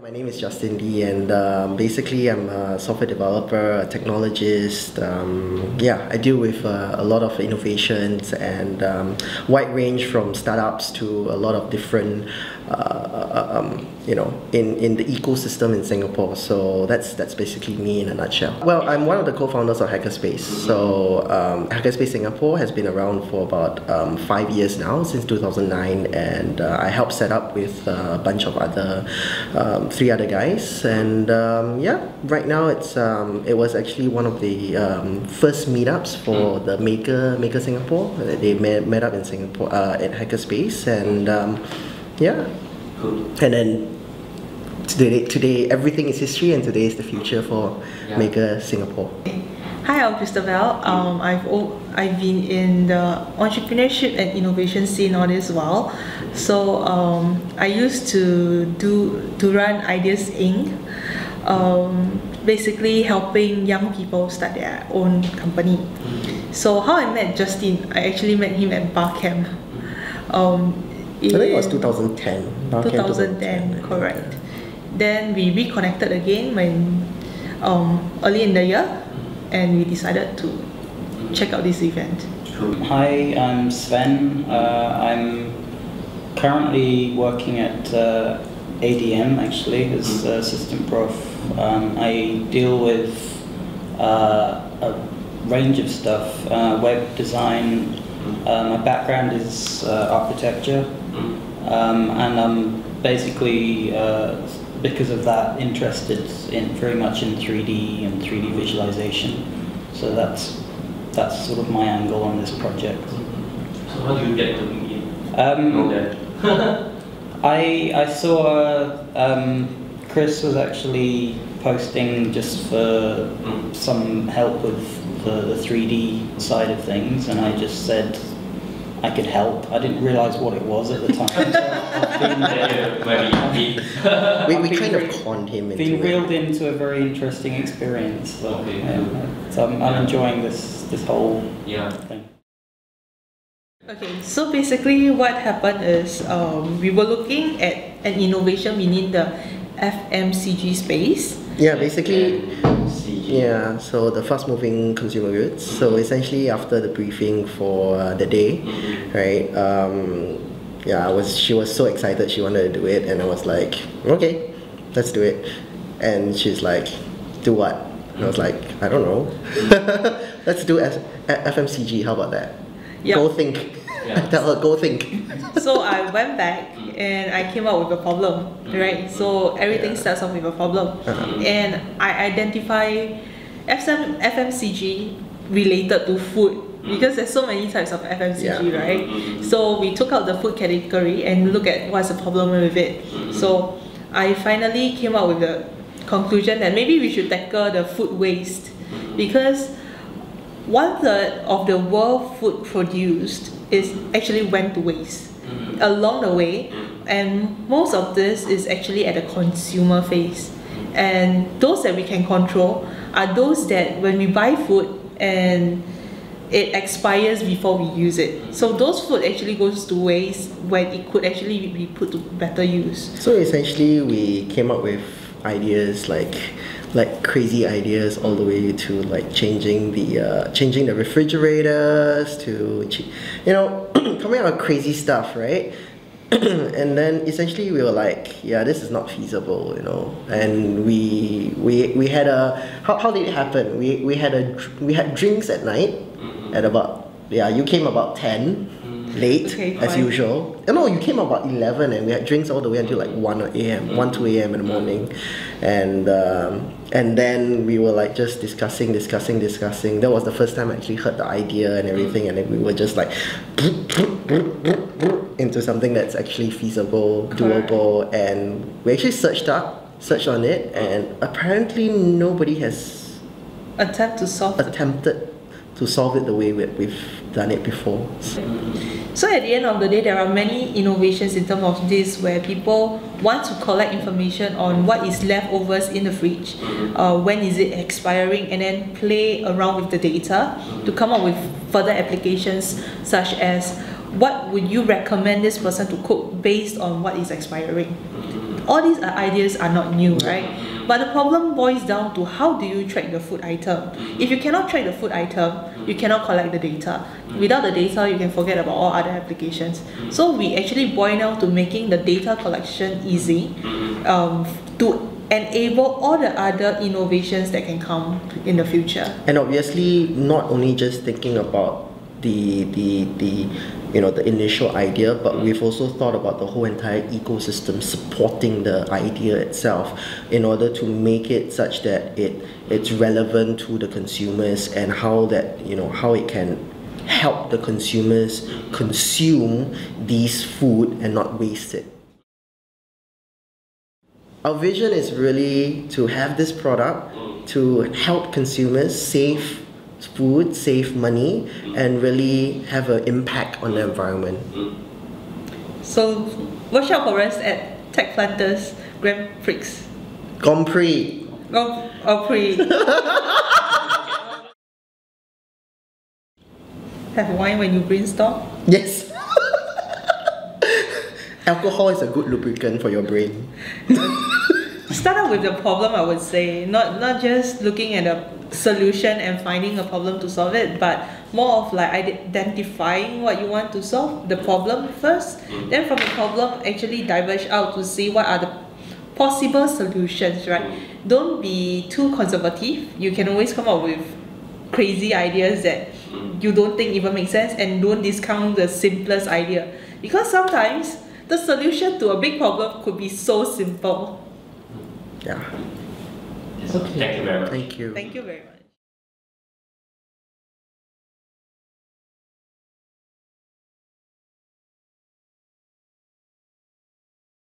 My name is Justin Lee, and basically I'm a software developer, a technologist. I deal with a lot of innovations and wide range from startups to a lot of different, in the ecosystem in Singapore. So that's basically me in a nutshell. Well, I'm one of the co-founders of Hackerspace. So Hackerspace Singapore has been around for about 5 years now, since 2009, and I helped set up with a bunch of other 3 other guys, and right now it was actually one of the first meetups for the Maker Singapore. They met up in Singapore at Hackerspace, and and then today everything is history, and today is the future for Maker Singapore. Hi, I'm Christabel. I've been in the entrepreneurship and innovation scene all this while. So I used to run Ideas Inc. Basically helping young people start their own company. So how I met Justin, I actually met him at Barcamp. I think it was 2010. 2010, correct. Then we reconnected again when early in the year, and we decided to check out this event. Hi, I'm Sven. I'm currently working at ADM actually as assistant prof. I deal with a range of stuff, web design. My background is architecture, and I'm basically because of that interested very much in 3D and 3D visualization. So that's sort of my angle on this project. So how do you get to know that? I saw Chris was actually posting just for some help with the 3D side of things, and I just said I could help. I didn't realise what it was at the time. We kind of conned him into been reeled into a very interesting experience. So, so I'm enjoying this whole thing. Okay, so basically what happened is we were looking at an innovation within the FMCG space. Yeah, basically, so the fast-moving consumer goods. So essentially, after the briefing for the day, right? She was so excited, she wanted to do it, and I was like, okay, let's do it. And she's like, do what? And I was like, I don't know. Let's do FMCG. How about that? Yep. Go think. Tell her, go think. So I went back and I came up with a problem, right? So everything starts off with a problem. And I identify FMCG related to food, because there's so many types of FMCG, right? So we took out the food category and look at what's the problem with it. So I finally came up with the conclusion that maybe we should tackle the food waste, because 1/3 of the world food produced is actually went to waste along the way, and most of this is actually at the consumer phase. And those that we can control are those that when we buy food and it expires before we use it. So those food actually goes to waste when it could actually be put to better use. So essentially we came up with ideas like crazy ideas, all the way to like changing the refrigerators to coming out with crazy stuff, right? And then essentially we were like, this is not feasible, and we had how did it happen? We had drinks at night at about you came about 10 late, as usual. No, you came about 11, and we had drinks all the way until like 1 a.m., 2 a.m. in the morning, and then we were like just discussing. That was the first time I actually heard the idea and everything, and then we were just like into something that's actually feasible, doable, and we actually searched on it, and apparently nobody has attempted to solve it the way we've done it before. So at the end of the day, there are many innovations in terms of this, where people want to collect information on what is leftovers in the fridge, when is it expiring, and then play around with the data to come up with further applications, such as what would you recommend this person to cook based on what is expiring. All these ideas are not new, right? But the problem boils down to how do you track the food item? If you cannot track the food item, you cannot collect the data. Without the data, you can forget about all other applications. So we actually boil down to making the data collection easy to enable all the other innovations that can come in the future. And obviously, not only just thinking about the initial idea, but we've also thought about the whole entire ecosystem supporting the idea itself in order to make it such that it's relevant to the consumers and how it can help the consumers consume these food and not waste it. Our vision is really to have this product to help consumers save food, save money, and really have an impact on the environment. So watch out for us at Tech Planters Grand Prix. Grand Prix. Grand Prix. Have wine when you brainstorm? Yes. Alcohol is a good lubricant for your brain. Start out with the problem, I would say. Not just looking at a solution and finding a problem to solve it, but more of like identifying what you want to solve, the problem first. Then from the problem, actually diverge out to see what are the possible solutions, right? Don't be too conservative. You can always come up with crazy ideas that you don't think even make sense, and don't discount the simplest idea. Because sometimes the solution to a big problem could be so simple. Yeah. Yes. Thank you very much. Thank you. Thank you very much.